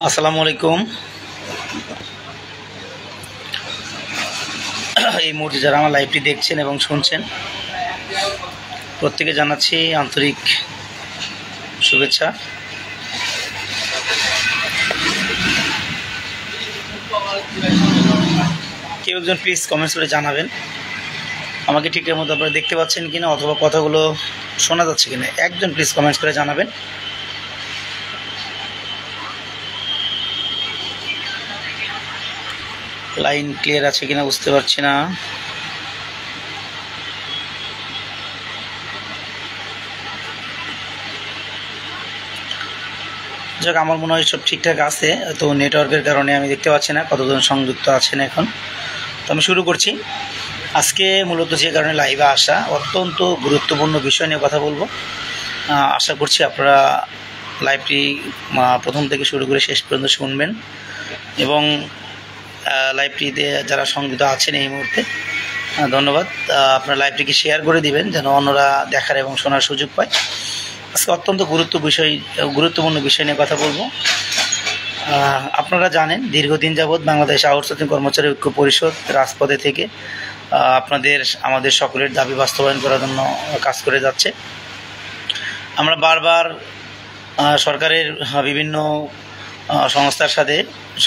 আসসালামু আলাইকুম। এই মুহূর্তে যারা আমার লাইভটি দেখছেন এবং শুনছেন প্রত্যেকে জানাচ্ছি আন্তরিক শুভেচ্ছা। কেউ একজন প্লিজ কমেন্টস করে জানাবেন আমাকে ঠিকের মতো আপনারা দেখতে পাচ্ছেন কিনা অথবা কথাগুলো শোনা যাচ্ছে কিনা। একজন প্লিজ কমেন্টস করে জানাবেন। লাইন ক্লিয়ার আছে কিনা বুঝতে পারছি না। যাক, আমার মনে হয় সব ঠিকঠাক আছে, তো নেটওয়ার্কের কারণে আমি দেখতে পাচ্ছি না কতজন সংযুক্ত আছেন এখন। তো আমি শুরু করছি। আজকে মূলত যে কারণে লাইভে আসা, অত্যন্ত গুরুত্বপূর্ণ বিষয় নিয়ে কথা বলবো। আশা করছি আপনারা লাইভটি প্রথম থেকে শুরু করে শেষ পর্যন্ত শুনবেন এবং লাইভটিতে যারা সংযুক্ত আছেন এই মুহূর্তে ধন্যবাদ। আপনারা লাইভটিকে শেয়ার করে দিবেন যেন অন্যরা দেখার এবং শোনার সুযোগ পায়। আজকে অত্যন্ত গুরুত্বপূর্ণ বিষয় নিয়ে কথা বলবো। আপনারা জানেন দীর্ঘদিন যাবৎ বাংলাদেশ আউটসোর্সিং কর্মচারী ঐক্য পরিষদ রাজপথে থেকে আমাদের সকলের দাবি বাস্তবায়ন করার জন্য কাজ করে যাচ্ছে। আমরা বারবার সরকারের বিভিন্ন সংস্থার সাথে,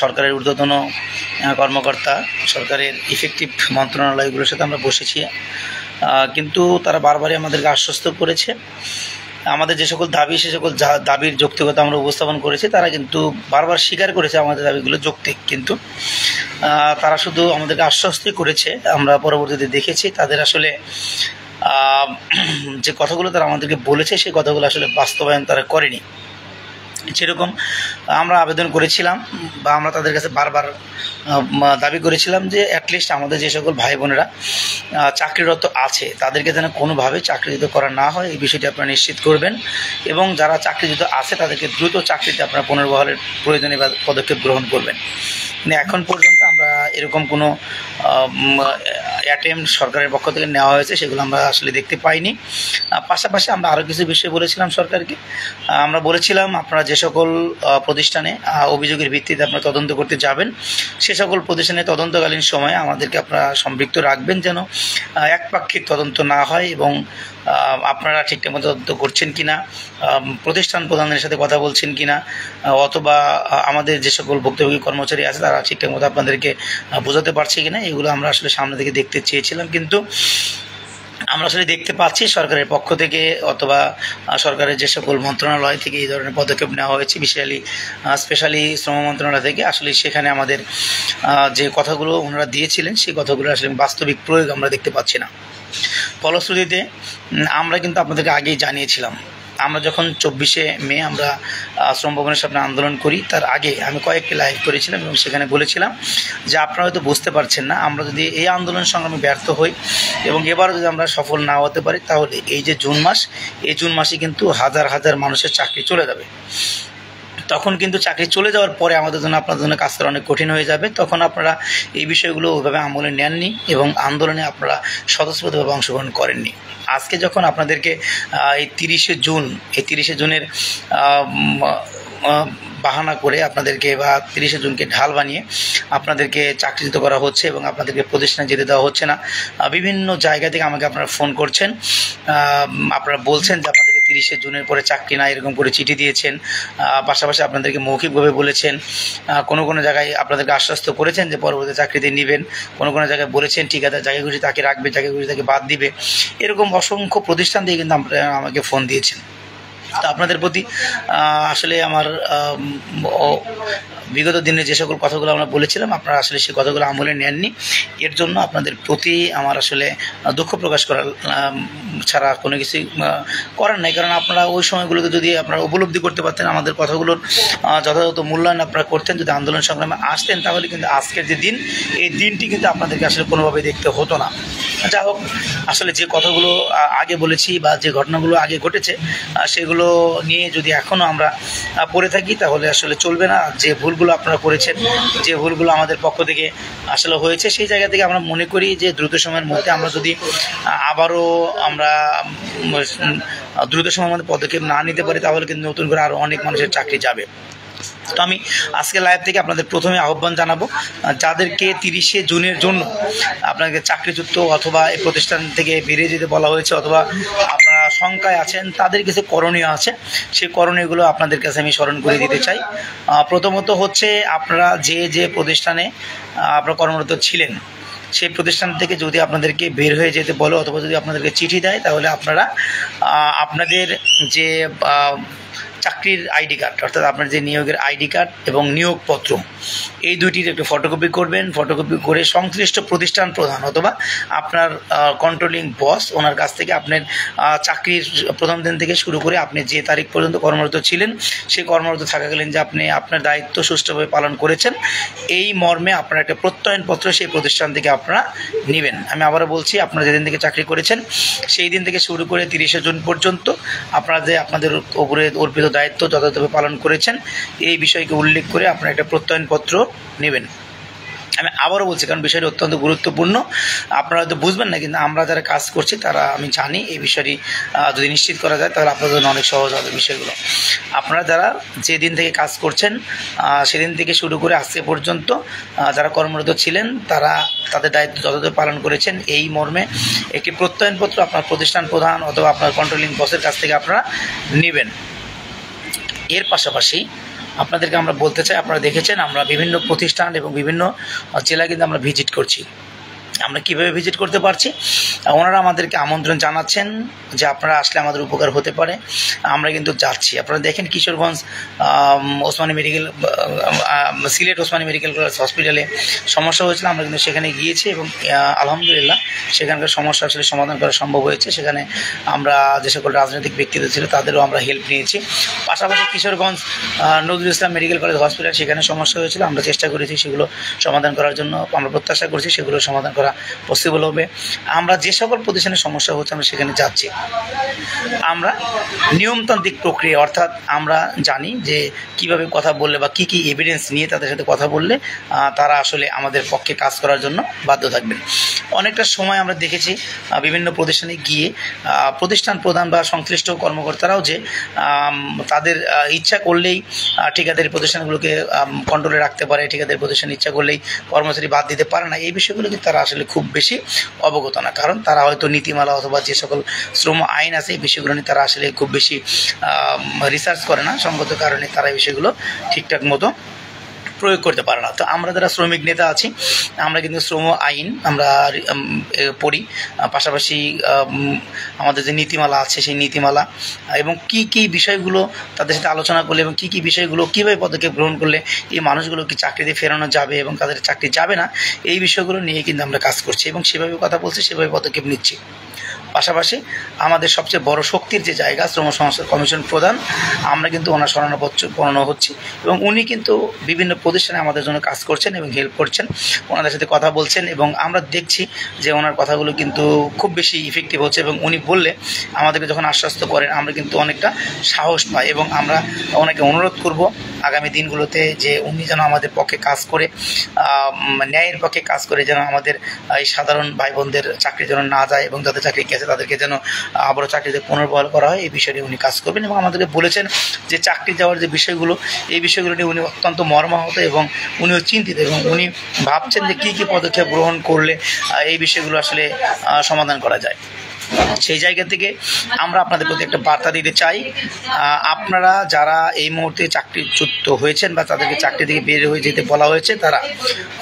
সরকারের ঊর্ধ্বতন কর্মকর্তা, সরকারের ইফেক্টিভ মন্ত্রণালয়গুলোর সাথে আমরা বসেছি, কিন্তু তারা বারবারই আমাদেরকে আশ্বস্ত করেছে। আমাদের যে সকল দাবি, সে সকল দাবির যৌক্তিকতা আমরা উপস্থাপন করেছি। তারা কিন্তু বারবার স্বীকার করেছে আমাদের দাবিগুলো যৌক্তিক, কিন্তু তারা শুধু আমাদেরকে আশ্বস্তই করেছে। আমরা পরবর্তীতে দেখেছি তাদের আসলে যে কথাগুলো তারা আমাদেরকে বলেছে সেই কথাগুলো আসলে বাস্তবায়ন তারা করেনি। যেরকম আমরা আবেদন করেছিলাম বা আমরা তাদের কাছে বারবার দাবি করেছিলাম যে অ্যাটলিস্ট আমাদের যে সকল ভাই বোনেরা চাকরিরত আছে তাদেরকে যেন কোনোভাবে চাকরিচ্যুত করা না হয়, এই বিষয়টি আপনারা নিশ্চিত করবেন এবং যারা চাকরিচ্যুত আছে তাদেরকে দ্রুত চাকরিতে আপনারা পুনর্বহালের প্রয়োজনীয় পদক্ষেপ গ্রহণ করবেন। কিন্তু এখন পর্যন্ত আমরা এরকম কোনো অ্যাটেম্প সরকারের পক্ষ থেকে নেওয়া হয়েছে সেগুলো আমরা আসলে দেখতে পাইনি। পাশাপাশি আমরা আরও কিছু বিষয় বলেছিলাম সরকারকে। আমরা বলেছিলাম আপনারা যে সকল প্রতিষ্ঠানে অভিযোগের ভিত্তিতে আপনারা তদন্ত করতে যাবেন সে সকল প্রতিষ্ঠানে তদন্তকালীন সময়ে আমাদেরকে আপনারা সম্পৃক্ত রাখবেন, যেন একপাক্ষিক তদন্ত না হয় এবং আপনারা ঠিকঠাক মতো তদন্ত করছেন কিনা, প্রতিষ্ঠান প্রধানের সাথে কথা বলছেন কিনা, অথবা আমাদের যে সকল ভুক্তভোগী কর্মচারী আছে তারা ঠিকঠাক মতো আপনাদেরকে বোঝাতে পারছে কিনা, এগুলো আমরা আসলে সামনে থেকে দেখতে চেয়েছিলাম। কিন্তু আমরা আসলে দেখতে পাচ্ছি সরকারের পক্ষ থেকে অথবা সরকারের যে সকল মন্ত্রণালয় থেকে এই ধরনের পদক্ষেপ নেওয়া হয়েছে, স্পেশালি শ্রম মন্ত্রণালয় থেকে, আসলে সেখানে আমাদের যে কথাগুলো ওনারা দিয়েছিলেন সেই কথাগুলো আসলে বাস্তবিক প্রয়োগ আমরা দেখতে পাচ্ছি না। ফলশ্রুতিতে আমরা কিন্তু আপনাদেরকে আগেই জানিয়েছিলাম, আমরা যখন 24শে মে আমরা শ্রম ভবনের সামনে আন্দোলন করি তার আগে আমি কয়েকটি লাইভ করেছিলাম এবং সেখানে বলেছিলাম যে আপনারা হয়তো বুঝতে পারছেন না, আমরা যদি এই আন্দোলন সংগ্রামে ব্যর্থ হই এবং এবারও যদি আমরা সফল না হতে পারি তাহলে এই যে জুন মাস, এই জুন মাসে কিন্তু হাজার হাজার মানুষের চাকরি চলে যাবে। তখন কিন্তু চাকরি চলে যাওয়ার পরে আমাদের জন্য আপনাদের জন্য কাজ করা অনেক কঠিন হয়ে যাবে। তখন আপনারা এই বিষয়গুলো ওইভাবে আমলে নেননি এবং আন্দোলনে আপনারা স্বতঃস্ফূর্তভাবে অংশগ্রহণ করেননি। আজকে যখন আপনাদেরকে এই 30শে জুনের বাহানা করে আপনাদেরকে বা 30শে জুনকে ঢাল বানিয়ে আপনাদেরকে চাকরিচ্যুত করা হচ্ছে এবং আপনাদেরকে প্রতিষ্ঠানে যেতে দেওয়া হচ্ছে না, বিভিন্ন জায়গা থেকে আমাকে আপনারা ফোন করছেন, আপনারা বলছেন যে আপনাদেরকে 30শে জুনের পরে চাকরি না, এরকম করে চিঠি দিয়েছেন। পাশাপাশি আপনাদেরকে মৌখিকভাবে বলেছেন, কোনো জায়গায় আপনাদেরকে আশ্বস্ত করেছেন যে পরবর্তী চাকরিতে নেবেন, কোনো জায়গায় বলেছেন ঠিকাদার জায়গায় খুশি তাকে রাখবে, জায়গায় খুশি তাকে বাদ দিবে। এরকম অসংখ্য প্রতিষ্ঠান দিয়ে কিন্তু আপনারা আমাকে ফোন দিয়েছেন। তো আপনাদের প্রতি আসলে আমার বিগত দিনে যে সকল কথাগুলো আমরা বলেছিলাম আপনারা আসলে সেই কথাগুলো আমলে নেননি। এর জন্য আপনাদের প্রতি আমার আসলে দুঃখ প্রকাশ করার ছাড়া কোনো কিছুই করার নাই। কারণ আপনারা ওই সময়গুলোতে যদি আপনারা উপলব্ধি করতে পারতেন, আমাদের কথাগুলোর যথাযথ মূল্যায়ন আপনারা করতেন, যদি আন্দোলন সংগ্রামে আসতেন, তাহলে কিন্তু আজকের যে দিন, এই দিনটি কিন্তু আপনাদেরকে আসলে কোনোভাবে দেখতে হতো না। যা হোক, আসলে যে কথাগুলো আগে বলেছি বা যে ঘটনাগুলো আগে ঘটেছে সেগুলো নিয়ে যদি এখনও আমরা পড়ে থাকি তাহলে আসলে চলবে না। যে ভুলগুলো আপনারা করেছেন, যে ভুলগুলো আমাদের পক্ষ থেকে আসলে হয়েছে, সেই জায়গা থেকে আমরা মনে করি যে দ্রুত সময়ের মধ্যে আমরা যদি আবারও আমরা দ্রুত সময়ের মধ্যে পদক্ষেপ না নিতে পারি তাহলে কিন্তু নতুন করে আরও অনেক মানুষের চাকরি যাবে। তো আমি আজকে লাইভ থেকে আপনাদের প্রথমে আহ্বান জানাবো, যাদেরকে 30শে জুনের জন্য আপনাকে চাকরিচ্যুত অথবা এই প্রতিষ্ঠান থেকে বেরিয়ে যেতে বলা হয়েছে অথবা আপনারা শঙ্কায় আছেন, তাদের কিছু করণীয় আছে। সেই করণীয়গুলো আপনাদের কাছে আমি স্মরণ করে দিতে চাই। প্রথমত হচ্ছে, আপনারা যে প্রতিষ্ঠানে আপনারা কর্মরত ছিলেন সেই প্রতিষ্ঠান থেকে যদি আপনাদেরকে বের হয়ে যেতে বলো অথবা যদি আপনাদেরকে চিঠি দেয়, তাহলে আপনারা আপনাদের যে চাকরির আইডি কার্ড অর্থাৎ আপনার যে নিয়োগের আইডি কার্ড এবং নিয়োগপত্র, এই দুইটির একটু ফটোকপি করবেন। ফটোকপি করে সংশ্লিষ্ট প্রতিষ্ঠান প্রধান অথবা আপনার কন্ট্রোলিং বস, ওনার কাছ থেকে আপনার চাকরির প্রথম দিন থেকে শুরু করে আপনি যে তারিখ পর্যন্ত কর্মরত ছিলেন, সেই কর্মরত থাকাকালীন যে আপনি আপনার দায়িত্ব সুষ্ঠুভাবে পালন করেছেন, এই মর্মে আপনার একটা প্রত্যয়নপত্র সেই প্রতিষ্ঠান থেকে আপনারা নেবেন। আমি আবারও বলছি, আপনারা যেদিন থেকে চাকরি করেছেন সেই দিন থেকে শুরু করে 30শে জুন পর্যন্ত আপনারা যে আপনাদের উপরে অর্পিত দায়িত্ব যথাযথভাবে পালন করেছেন, এই বিষয়কে উল্লেখ করে আপনারা একটা প্রত্যয়নপত্র নেবেন। আমি আবারও বলছি, কারণ বিষয়টি অত্যন্ত গুরুত্বপূর্ণ। আপনারা হয়তো বুঝবেন না, কিন্তু আমরা যারা কাজ করছি তারা আমি জানি এই বিষয়টি যদি নিশ্চিত করা যায় তাহলে আপনাদের জন্য অনেক সহজ হবে বিষয়গুলো। আপনারা যারা যেদিন থেকে কাজ করছেন সেদিন থেকে শুরু করে আজকে পর্যন্ত যারা কর্মরত ছিলেন, তারা তাদের দায়িত্ব যথাযথ পালন করেছেন, এই মর্মে একটি প্রত্যয়নপত্র আপনার প্রতিষ্ঠান প্রধান অথবা আপনার কন্ট্রোলিং বসের কাছ থেকে আপনারা নেবেন। এর পাশাপাশি আপনাদেরকে আমরা বলতে চাই, আপনারা দেখেছেন আমরা বিভিন্ন প্রতিষ্ঠান এবং বিভিন্ন জেলা কিন্তু আমরা ভিজিট করছি। আমরা কীভাবে ভিজিট করতে পারছি, ওনারা আমাদেরকে আমন্ত্রণ জানাচ্ছেন যে আপনারা আসলে আমাদের উপকার হতে পারে, আমরা কিন্তু যাচ্ছি। আপনারা দেখেন Kishoreganj Osmani medical Sylhet Osmani medical college হসপিটালে সমস্যা হয়েছিল, আমরা কিন্তু সেখানে গিয়েছি এবং আলহামদুলিল্লাহ সেখানকার সমস্যা আসলে সমাধান করা সম্ভব হয়েছে। সেখানে আমরা যে সকল রাজনৈতিক ব্যক্তিত্ব ছিল তাদেরও আমরা হেল্প নিয়েছি। পাশাপাশি Kishoreganj Nazrul Islam medical college hospital, সেখানে সমস্যা হয়েছিল, আমরা চেষ্টা করেছি সেগুলো সমাধান করার জন্য। আমরা প্রত্যাশা করছি সেগুলো সমাধান করা পসিবল হবে। আমরা যে সকল প্রতিষ্ঠানের সমস্যা হচ্ছে আমরা সেখানে যাচ্ছি। আমরা নিয়মতান্ত্রিক প্রক্রিয়া, অর্থাৎ আমরা জানি যে কিভাবে কথা বললে বা কী এভিডেন্স নিয়ে তাদের সাথে কথা বললে তারা আসলে আমাদের পক্ষে কাজ করার জন্য বাধ্য থাকবেন। অনেকটা সময় আমরা দেখেছি বিভিন্ন প্রতিষ্ঠানে গিয়ে প্রতিষ্ঠান প্রধান বা সংশ্লিষ্ট কর্মকর্তারাও যে তাদের ইচ্ছা করলেই ঠিকাদারি প্রতিষ্ঠানগুলোকে কন্ট্রোলে রাখতে পারে, ঠিকাদারি প্রতিষ্ঠান ইচ্ছা করলেই কর্মচারী বাদ দিতে পারে না, এই বিষয়গুলো কিন্তু তারা আসলে খুব বেশি অবগত না। কারণ তারা হয়তো নীতিমালা অথবা যে সকল শ্রম আইন আছে এই বিষয়গুলো নিয়ে তারা আসলে খুব বেশি রিসার্চ করে না, সঙ্গত কারণে তারা এই বিষয়গুলো ঠিকঠাক মতো প্রয়োগ করতে পারে না। তো আমরা যারা শ্রমিক নেতা আছি, আমরা কিন্তু শ্রম আইন আমরা পড়ি, পাশাপাশি আমাদের যে নীতিমালা আছে সেই নীতিমালা এবং কী বিষয়গুলো তাদের সাথে আলোচনা করলে এবং কী বিষয়গুলো কীভাবে পদক্ষেপ গ্রহণ করলে এই মানুষগুলো কি চাকরিতে ফেরানো যাবে এবং তাদের চাকরি যাবে না, এই বিষয়গুলো নিয়ে কিন্তু আমরা কাজ করছি এবং সেভাবে কথা বলছি, সেভাবে পদক্ষেপ নিচ্ছি। পাশাপাশি আমাদের সবচেয়ে বড় শক্তির যে জায়গা শ্রম সংস্কার কমিশন প্রধান, আমরা কিন্তু ওনার শরণাপন্ন হচ্ছি এবং উনি কিন্তু বিভিন্ন প্রতিষ্ঠানে আমাদের জন্য কাজ করছেন এবং হেল্প করছেন, ওনাদের সাথে কথা বলছেন এবং আমরা দেখছি যে ওনার কথাগুলো কিন্তু খুব বেশি ইফেক্টিভ হচ্ছে এবং উনি বললে আমাদেরকে যখন আশ্বস্ত করেন আমরা কিন্তু অনেকটা সাহস পাই এবং আমরা ওনাকে অনুরোধ করব আগামী দিনগুলোতে যে উনি যেন আমাদের পক্ষে কাজ করে ন্যায়ের পক্ষে কাজ করে যেন আমাদের এই সাধারণ ভাই বোনদের চাকরি যেন না যায় এবং যাদের চাকরি গেছে তাদেরকে যেন আবারও চাকরিতে পুনর্বহাল করা হয়, এই বিষয়টি উনি কাজ করবেন এবং আমাদেরকে বলেছেন যে চাকরি যাওয়ার যে বিষয়গুলো এই বিষয়গুলো নিয়ে উনি অত্যন্ত মর্মাহত এবং উনিও চিন্তিত এবং উনি ভাবছেন যে কী পদক্ষেপ গ্রহণ করলে এই বিষয়গুলো আসলে সমাধান করা যায়। সেই জায়গা থেকে আমরা আপনাদের প্রতি একটা বার্তা দিতে চাই, আপনারা যারা এই মুহূর্তে চাকরিচ্যুত হয়েছেন বা তাদেরকে চাকরি থেকে বের হয়ে যেতে বলা হয়েছে, তারা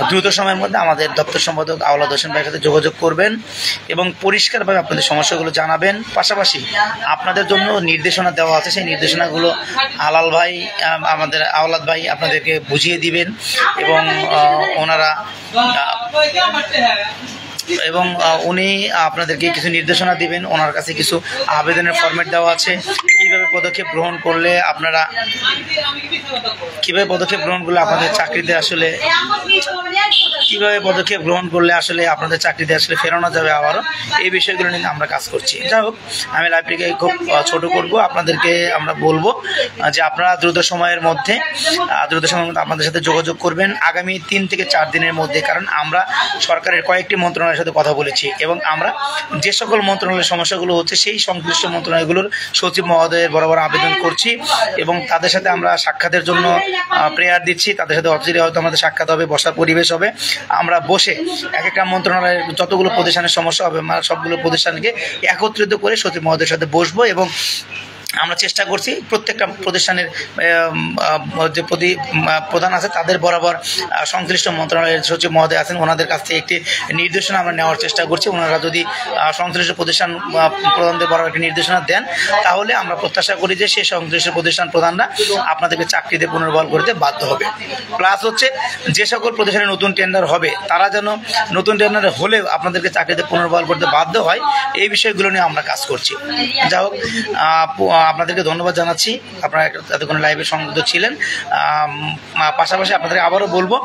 দ্রুত সময়ের মধ্যে আমাদের দপ্তর সম্পাদক আওলাদ হোসেন ভাইয়ের সাথে যোগাযোগ করবেন এবং পরিষ্কারভাবে আপনাদের সমস্যাগুলো জানাবেন। পাশাপাশি আপনাদের জন্য নির্দেশনা দেওয়া আছে, সেই নির্দেশনাগুলো আলাল ভাই আমাদের আওলাদ ভাই আপনাদেরকে বুঝিয়ে দিবেন এবং ওনারা এবং উনি আপনাদেরকে কিছু নির্দেশনা দিবেন। ওনার কাছে কিছু আবেদনের ফরম্যাট দেওয়া আছে, কীভাবে পদক্ষেপ গ্রহণ করলে আপনাদের চাকরিতে আসলে কীভাবে পদক্ষেপ গ্রহণ করলে আসলে আপনাদের চাকরিতে আসলে ফেরানো যাবে আবারও, এই বিষয়গুলো নিয়ে আমরা কাজ করছি। যাই হোক, আমি লাইভটিকে খুব ছোট করব, আপনাদেরকে আমরা বলবো যে আপনারা দ্রুত সময়ের মধ্যে আপনাদের সাথে যোগাযোগ করবেন আগামী 3 থেকে 4 দিনের মধ্যে, কারণ আমরা সরকারের কয়েকটি মন্ত্রণালয়ের সাথে কথা বলেছি এবং আমরা যে সকল মন্ত্রণালয়ের সমস্যাগুলো হচ্ছে সেই সংশ্লিষ্ট মন্ত্রণালয়গুলোর সচিব মহোদয়ের বরাবর আবেদন করছি এবং তাদের সাথে আমরা সাক্ষাতের জন্য প্রেয়ার দিচ্ছি। তাদের সাথে অচিরে হয়তো আমাদের সাক্ষাৎ হবে, বসার পরিবেশ হবে, আমরা বসে এক একটা মন্ত্রণালয়ের যতগুলো প্রতিষ্ঠানের সমস্যা হবে সবগুলো প্রতিষ্ঠানকে একত্রিত করে সচিব মহোদয়ের সাথে বসবো এবং আমরা চেষ্টা করছি প্রত্যেকটা প্রতিষ্ঠানের যে প্রধান আছে তাদের বরাবর সংশ্লিষ্ট মন্ত্রণালয়ের সচিব মহোদয় আছেন, ওনাদের কাছ থেকে একটি নির্দেশনা আমরা নেওয়ার চেষ্টা করছি। ওনারা যদি সংশ্লিষ্ট প্রতিষ্ঠান প্রধানদের বরাবর একটি নির্দেশনা দেন তাহলে আমরা প্রত্যাশা করি যে সেই সংশ্লিষ্ট প্রতিষ্ঠান প্রধানরা আপনাদেরকে চাকরিতে পুনর্বহাল করতে বাধ্য হবে। প্লাস হচ্ছে যে সকল প্রতিষ্ঠানে নতুন টেন্ডার হবে তারা যেন নতুন টেন্ডার হলেও আপনাদেরকে চাকরিতে পুনর্বহাল করতে বাধ্য হয়, এই বিষয়গুলো নিয়ে আমরা কাজ করছি। যাই হোক, আপনাদেরকে ধন্যবাদ জানাচ্ছি, আপনারা এতক্ষণ লাইভে সংযুক্ত ছিলেন। পাশাপাশি আপনাদের আবারও বলবো,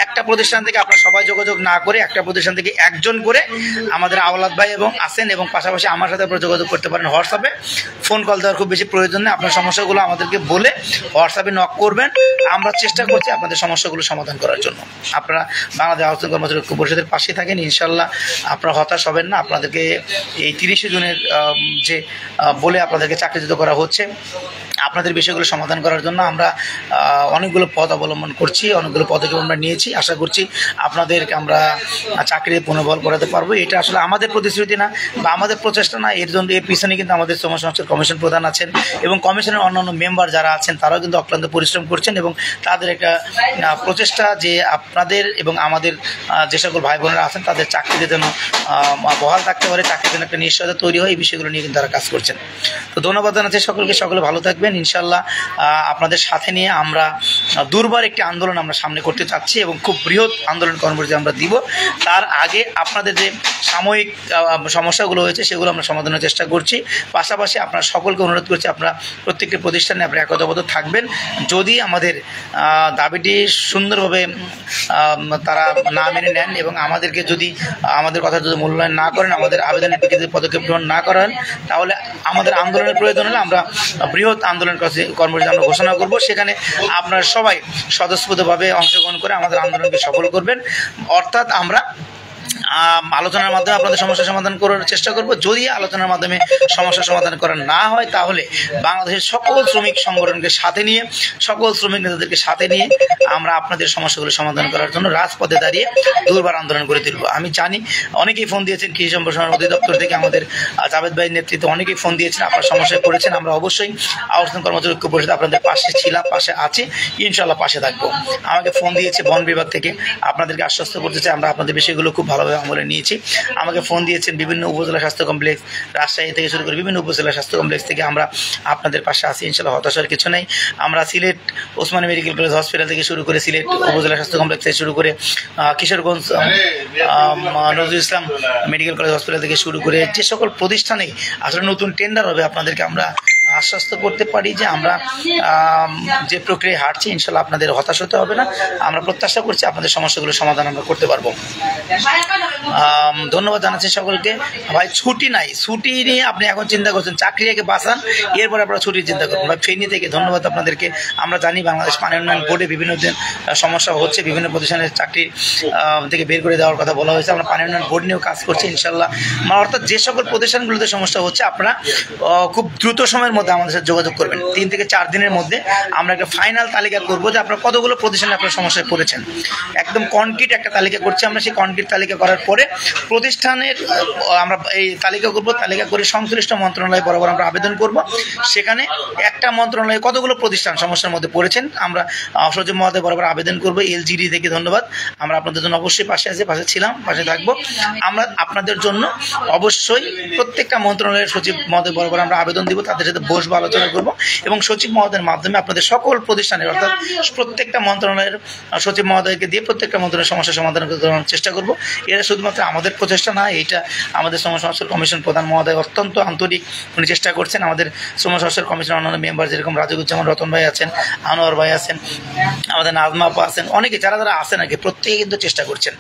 একটা প্রতিষ্ঠান থেকে আপনারা সবাই যোগাযোগ না করে একটা প্রতিষ্ঠান থেকে একজন করে আমাদের আওলাদ ভাই এবং আসেন এবং পাশাপাশি আমার সাথে আপনারা যোগাযোগ করতে পারেন হোয়াটসঅ্যাপে। ফোন কল দেওয়ার খুব বেশি প্রয়োজন নেই, আপনার সমস্যাগুলো আমাদেরকে বলে হোয়াটসঅ্যাপে নক করবেন, আমরা চেষ্টা করছি আপনাদের সমস্যাগুলো সমাধান করার জন্য। আপনারা বাংলাদেশ আহ্বান কর্মচারী ঐক্য পরিষদের পাশে থাকেন, ইনশাল্লাহ আপনারা হতাশ হবেন না। আপনাদেরকে এই 30 জুনের যে বলে আপনাদেরকে চাকরিচ্যুত করা হচ্ছে, আপনাদের বিষয়গুলো সমাধান করার জন্য আমরা অনেকগুলো পথ অবলম্বন করছি, অনেকগুলো পদক্ষেপ আমরা নিয়েছি। আশা করছি আপনাদেরকে আমরা চাকরিতে পুনর্বহাল করাতে পারবো। এটা আসলে আমাদের প্রতিশ্রুতি না বা আমাদের প্রচেষ্টা না, এর জন্য এর পিছনে কিন্তু আমাদের শ্রম সংস্থার কমিশন প্রধান আছেন এবং কমিশনের অন্যান্য মেম্বার যারা আছেন তারাও কিন্তু অক্লান্ত পরিশ্রম করছেন এবং তাদের একটা প্রচেষ্টা যে আপনাদের এবং আমাদের যে সকল ভাই বোনেরা আছেন তাদের চাকরিতে যেন বহাল থাকতে পারে, চাকরির জন্য একটা নিশ্চয়তা তৈরি হয়, এই বিষয়গুলো নিয়ে কিন্তু তারা কাজ করছেন। তো ধন্যবাদ জানাচ্ছি সকলকে, সকলে ভালো থাকবেন। ইনশাল্লাহ আপনাদের সাথে নিয়ে আমরা দুর্বার একটি আন্দোলন আমরা সামনে করতে চাচ্ছি এবং খুব বৃহৎ আন্দোলন কর্মসূচি আমরা দিব। তার আগে আপনাদের যে সাময়িক সমস্যাগুলো হয়েছে সেগুলো আমরা সমাধানের চেষ্টা করছি। পাশাপাশি আপনারা সকলকে অনুরোধ করছি আপনারা প্রত্যেকটি প্রতিষ্ঠানে আপনারা একতাবদ্ধ থাকবেন। যদি আমাদের দাবিটি সুন্দরভাবে তারা না মেনে নেন এবং আমাদেরকে যদি আমাদের কথা যদি মূল্যায়ন না করেন, আমাদের আবেদনের প্রেক্ষিতে পদক্ষেপ গ্রহণ না করেন, তাহলে আমাদের আন্দোলনের প্রয়োজন হলে আমরা বৃহৎ আন্দোলন কর্মসূচি আমরা ঘোষণা করব। সেখানে আপনারা সবাই স্বতঃস্ফূর্তভাবে অংশগ্রহণ করে আমাদের আন্দোলনকে সফল করবেন। অর্থাৎ আমরা আলোচনার মাধ্যমে আপনাদের সমস্যা সমাধান করার চেষ্টা করব। যদি আলোচনার মাধ্যমে সমস্যা সমাধান করা না হয় তাহলে বাংলাদেশের সকল শ্রমিক সংগঠনকে সাথে নিয়ে, সকল শ্রমিক নেতাদেরকে সাথে নিয়ে আমরা আপনাদের সমস্যাগুলো সমাধান করার জন্য রাজপথে দাঁড়িয়ে দুর্বার আন্দোলন করে তুলব। আমি জানি অনেকেই ফোন দিয়েছেন, কৃষি সম্প্রসারণ অধিদপ্তর থেকে আমাদের জাভেদ ভাইয়ের নেতৃত্বে অনেকেই ফোন দিয়েছেন, আপনার সমস্যায় পড়েছেন। আমরা অবশ্যই আহ্বান কর্মচারী ঐক্য পরিষদ আপনাদের পাশে ছিলাম, পাশে আছি, ইনশাল্লাহ পাশে থাকবো। আমাকে ফোন দিয়েছে বন বিভাগ থেকে, আপনাদেরকে আশ্বস্ত করতে চাই আমরা আপনাদের বিষয়গুলো খুব ভালোভাবে আমলে নিয়েছি। আমাকে ফোন দিয়েছেন বিভিন্ন উপজেলা স্বাস্থ্য কমপ্লেক্স, রাজশাহী থেকে শুরু করে বিভিন্ন উপজেলা স্বাস্থ্য কমপ্লেক্স থেকে, আমরা আপনাদের পাশে আছি, ইনশাল্লাহ হতাশার কিছু নেই। আমরা Sylhet Osmani medical college hospital থেকে শুরু করে, সিলেট উপজেলা স্বাস্থ্য কমপ্লেক্স থেকে শুরু করে, Kishoreganj Nazrul Islam medical college hospital থেকে শুরু করে যে সকল প্রতিষ্ঠানেই আসলে নতুন টেন্ডার হবে আপনাদেরকে আমরা আশ্বস্ত করতে পারি যে আমরা যে প্রক্রিয়ায় হাঁটছি ইনশাল্লাহ আপনাদের হতাশ হতে হবে না। আমরা প্রত্যাশা করছি আপনাদের সমস্যাগুলোর সমাধান আমরা করতে পারবো। ধন্যবাদ জানাচ্ছি সকলকে। ভাই ছুটি নাই, ছুটি নিয়ে আপনি এখন চিন্তা করছেন, চাকরিকে বাঁচান, এরপর আপনারা ছুটির চিন্তা করুন। ভাই ফেনী থেকে ধন্যবাদ আপনাদেরকে। আমরা জানি বাংলাদেশ পানি উন্নয়ন বোর্ডে বিভিন্ন সমস্যা হচ্ছে, বিভিন্ন প্রতিষ্ঠানের চাকরি থেকে বের করে দেওয়ার কথা বলা হয়েছে। আমরা পানি উন্নয়ন বোর্ড নিয়েও কাজ করছি ইনশাল্লাহ। অর্থাৎ যে সকল প্রতিষ্ঠানগুলোতে সমস্যা হচ্ছে আপনারা খুব দ্রুত সময়ের মধ্যে আমাদের সাথে যোগাযোগ করবেন। 3 থেকে 4 দিনের মধ্যে আমরা একটা ফাইনাল তালিকা করবো যে আপনারা কতগুলো প্রতিষ্ঠানে আপনার সমস্যায় পড়েছেন। একদম কনক্রিট একটা তালিকা করছি আমরা। সেই কনক্রিট তালিকা করার পরে প্রতিষ্ঠানের আমরা এই তালিকা করবো, তালিকা করে সংশ্লিষ্ট মন্ত্রণালয় বরাবর আমরা আবেদন করব। সেখানে একটা মন্ত্রণালয়ে কতগুলো প্রতিষ্ঠান সমস্যার মধ্যে পড়েছেন আমরা সচিব মহোদয় বরাবর আবেদন করবো। এলজিডি থেকে ধন্যবাদ, আমরা আপনাদের জন্য অবশ্যই পাশে আছি, পাশে ছিলাম, পাশে থাকবো। আমরা আপনাদের জন্য অবশ্যই প্রত্যেকটা মন্ত্রণালয়ের সচিব মহোদয় বরাবর আমরা আবেদন দিব, তাদের সাথে বসবো, আলোচনা করবো এবং সচিব মহোদয়ের মাধ্যমে আপনাদের সকল প্রতিষ্ঠানের অর্থাৎ প্রত্যেকটা মন্ত্রণালয়ের সচিব মহোদয়কে দিয়ে প্রত্যেকটা মন্ত্রণালয়ের সমস্যা সমাধান করার চেষ্টা করবো। এটা শুধুমাত্র আমাদের প্রচেষ্টা না, এইটা আমাদের শ্রম সংস্কার কমিশন প্রধান মহোদয় অত্যন্ত আন্তরিক উনি চেষ্টা করছেন। আমাদের শ্রম সংস্কার কমিশনের অন্যান্য মেম্বার যেরকম রাজিকুজ্জামান রতন ভাই আছেন, আনোয়ার ভাই আছেন, আমাদের নাজমা আপা আছেন, অনেকে যারা যারা আছেন আর কি, প্রত্যেকে কিন্তু চেষ্টা করছেন।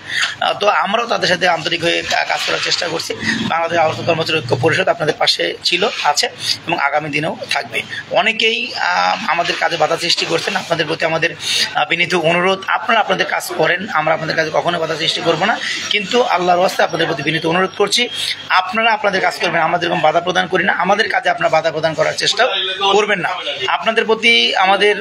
তো আমরাও তাদের সাথে আন্তরিক হয়ে কাজ করার চেষ্টা করছি। বাংলাদেশ আহ্বায়ক কর্মচারী ঐক্য পরিষদ আপনাদের পাশে ছিল, আছে এবং আগামী দিনেও থাকবে। অনেকেই আমাদের কাজে বাধা সৃষ্টি করছেন, আপনাদের প্রতি আমাদের বিনীত অনুরোধ, আপনারা আপনাদের কাজ করেন, আমরা আপনাদের কাজে কখনো বাধা সৃষ্টি করবো না, কিন্তু আল্লাহর ওয়াস্তে আপনাদের প্রতি বিনীত অনুরোধ করছি আপনারা আপনাদের কাজ করবেন, আমাদের এরকম বাধা প্রদান করি না, আমাদের কাজে আপনারা বাধা প্রদান করার চেষ্টা করবেন না। আপনাদের প্রতি আমাদের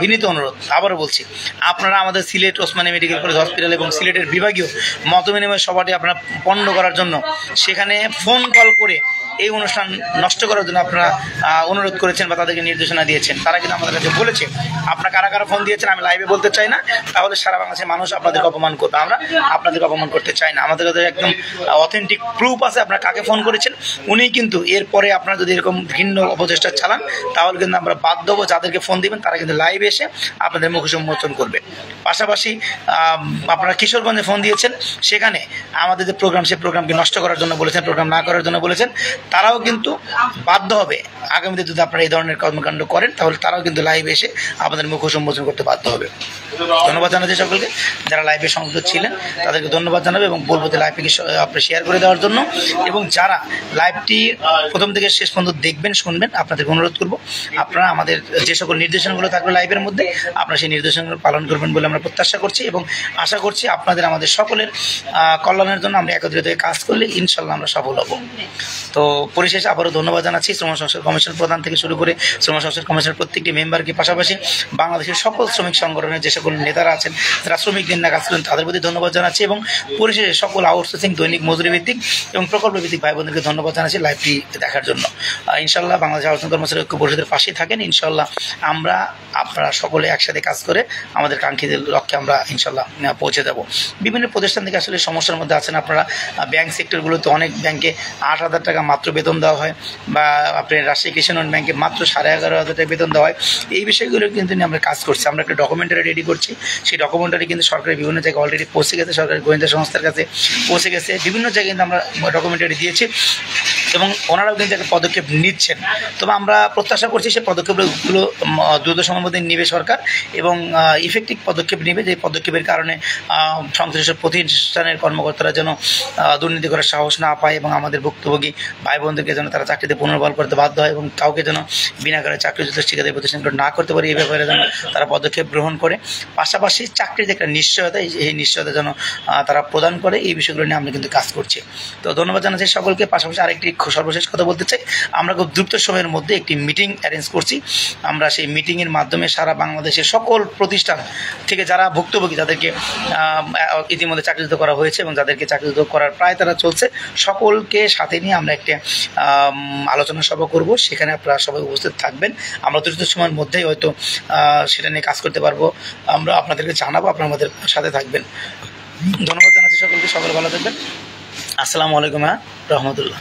বিনীত অনুরোধ, আবারও বলছি, আপনারা আমাদের Sylhet Osmani medical college hospital এবং সিলেটের বিভাগীয় মত বিনিময় সভাটি আপনারা পণ্ড করার জন্য সেখানে ফোন কল করে এই অনুষ্ঠান নষ্ট করার জন্য আপনারা অনুরোধ করেছেন বা তাদেরকে নির্দেশনা দিয়েছেন। তারা কিন্তু আমাদের কাছে বলেছে, আপনারা কারা কারা ফোন দিয়েছেন আমি লাইভে বলতে চাই না, তাহলে সারা বাংলাদেশের মানুষ আপনাদেরকে অপমান করবে। আমরা আপনাদেরকে অপমান করতে চাই না, আমাদের কাছে একদম অথেন্টিক প্রুফ আছে আপনারা কাকে ফোন করেছেন। উনি কিন্তু এরপরে আপনারা যদি এরকম ভিন্ন অপচেষ্টা চালান তাহলে কিন্তু আমরা বাধ্য হবো, যাদেরকে ফোন দিবেন তারা কিন্তু লাইভে এসে আপনাদের মুখ উন্মোচন করবে। পাশাপাশি আপনারা কিশোরগঞ্জে ফোন দিয়েছেন, সেখানে আমাদের যে প্রোগ্রাম সেই প্রোগ্রামকে নষ্ট করার জন্য বলেছেন, প্রোগ্রাম না করার জন্য বলেছেন, তারাও কিন্তু বাধ্য হবে আগামীতে যদি আপনারা এই ধরনের কর্মকাণ্ড করেন তাহলে তারাও কিন্তু লাইভে এসে আপনাদের মুখ সম্বোধন করতে বাধ্য হবে। ধন্যবাদ জানাচ্ছি সকলকে যারা লাইভে সংযুক্ত ছিলেন, তাদেরকে ধন্যবাদ জানাবে এবং বলবো যে লাইভটিকে আপনি শেয়ার করে দেওয়ার জন্য, এবং যারা লাইভটি প্রথম থেকে শেষ পর্যন্ত দেখবেন শুনবেন আপনাদেরকে অনুরোধ করব আপনারা আমাদের যে সকল নির্দেশনাগুলো থাকবে লাইভের মধ্যে আপনারা সেই নির্দেশনাগুলো পালন করবেন বলে আমরা প্রত্যাশা করছি এবং আশা করছি আপনাদের আমাদের সকলের কল্যাণের জন্য আমরা একত্রিত হয়ে কাজ করলে ইনশাল্লাহ আমরা সফল হব। তো পরিশেষে আবারও ধন্যবাদ জানাচ্ছি শ্রম সংস্কার কমিশন প্রধান থেকে শুরু করে শ্রম সংস্কার কমিশনের প্রত্যেকটি মেম্বারকে, পাশাপাশি বাংলাদেশের সকল শ্রমিক সংগঠনের যে সকল নেতারা আছেন যারা শ্রমিক নিয়ে কাজ করেন তাদের প্রতি ধন্যবাদ জানাচ্ছি এবং পরিশেষে সকল আউটসোর্সিং দৈনিক মজুরি ভিত্তিক এবং প্রকল্প ভিত্তিক ভাই বোনদেরকে ধন্যবাদ জানাচ্ছি লাইভটি দেখার জন্য। ইনশাল্লাহ বাংলাদেশ আহ্বায়ক কর্মচারী ঐক্য পরিষদের পাশেই থাকেন, ইনশাল্লাহ আমরা আপনারা সকলে একসাথে কাজ করে আমাদের কাঙ্ক্ষিত লক্ষ্যে আমরা ইনশাল্লাহ পৌঁছে যাব। বিভিন্ন প্রতিষ্ঠান থেকে আসলে সমস্যার মধ্যে আছেন আপনারা, ব্যাংক সেক্টরগুলোতে অনেক ব্যাংকে 8,000 টাকা মাত্র বেতন দেওয়া হয়, বা আপনার রাজশাহী কৃষি উন্নয়ন ব্যাংকে মাত্র 11,500 টাকা বেতন দেওয়া হয়। এই বিষয়গুলো কিন্তু আমরা কাজ করছি, আমরা একটা ডকুমেন্টারি রেডি করছি, সেই ডকুমেন্টারি কিন্তু সরকারের বিভিন্ন জায়গায় অলরেডি পৌঁছে গেছে, সরকারি গোয়েন্দা সংস্থার কাছে পৌঁছে গেছে, বিভিন্ন জায়গায় কিন্তু আমরা ডকুমেন্টারি দিয়েছি এবং ওনারাও কিন্তু একটা পদক্ষেপ নিচ্ছেন। তবে আমরা প্রত্যাশা করছি সেই পদক্ষেপগুলো দ্রুত সময়ের মধ্যে নেবে সরকার এবং ইফেক্টিভ পদক্ষেপ নেবে, যে পদক্ষেপের কারণে সংশ্লিষ্ট প্রতিষ্ঠানের কর্মকর্তারা যেন দুর্নীতি করার সাহস না পায় এবং আমাদের ভুক্তভোগী ভাই বোনদেরকে যেন তারা চাকরিতে পুনর্বহাল করতে বাধ্য হয় এবং কাউকে যেন বিনা কারণে চাকরিচ্যুত ঠিকাদারি প্রতিষ্ঠানগুলো না করতে পারে, এই ব্যাপারে যেন তারা পদক্ষেপ গ্রহণ করে। পাশাপাশি চাকরির যে একটা নিশ্চয়তা, এই নিশ্চয়তা যেন তারা প্রদান করে, এই বিষয়গুলো নিয়ে আমরা কিন্তু কাজ করছি। তো ধন্যবাদ জানাচ্ছি সকলকে। পাশাপাশি আরেকটি সর্বশেষ কথা বলতে চাই, আমরা খুব দ্রুত সময়ের মধ্যে একটি মিটিং অ্যারেঞ্জ করছি। আমরা সেই মিটিংয়ের মাধ্যমে সারা বাংলাদেশের সকল প্রতিষ্ঠান থেকে যারা ভুক্তভোগী, যাদেরকে ইতিমধ্যে চাকরিচ্যুত করা হয়েছে এবং যাদেরকে চাকরিচ্যুত করার প্রায় তারা চলছে, সকলকে সাথে নিয়ে আমরা একটা আলোচনা সভা করব, সেখানে আপনারা সবাই উপস্থিত থাকবেন। আমরা দ্রুত সময়ের মধ্যেই হয়তো সেটা নিয়ে কাজ করতে পারবো, আমরা আপনাদেরকে জানাবো, আপনারা আমাদের সাথে থাকবেন। ধন্যবাদ জানাচ্ছি সকলকে, সকলে ভালো থাকবেন। আসসালামু আলাইকুম রহমতুল্লাহ।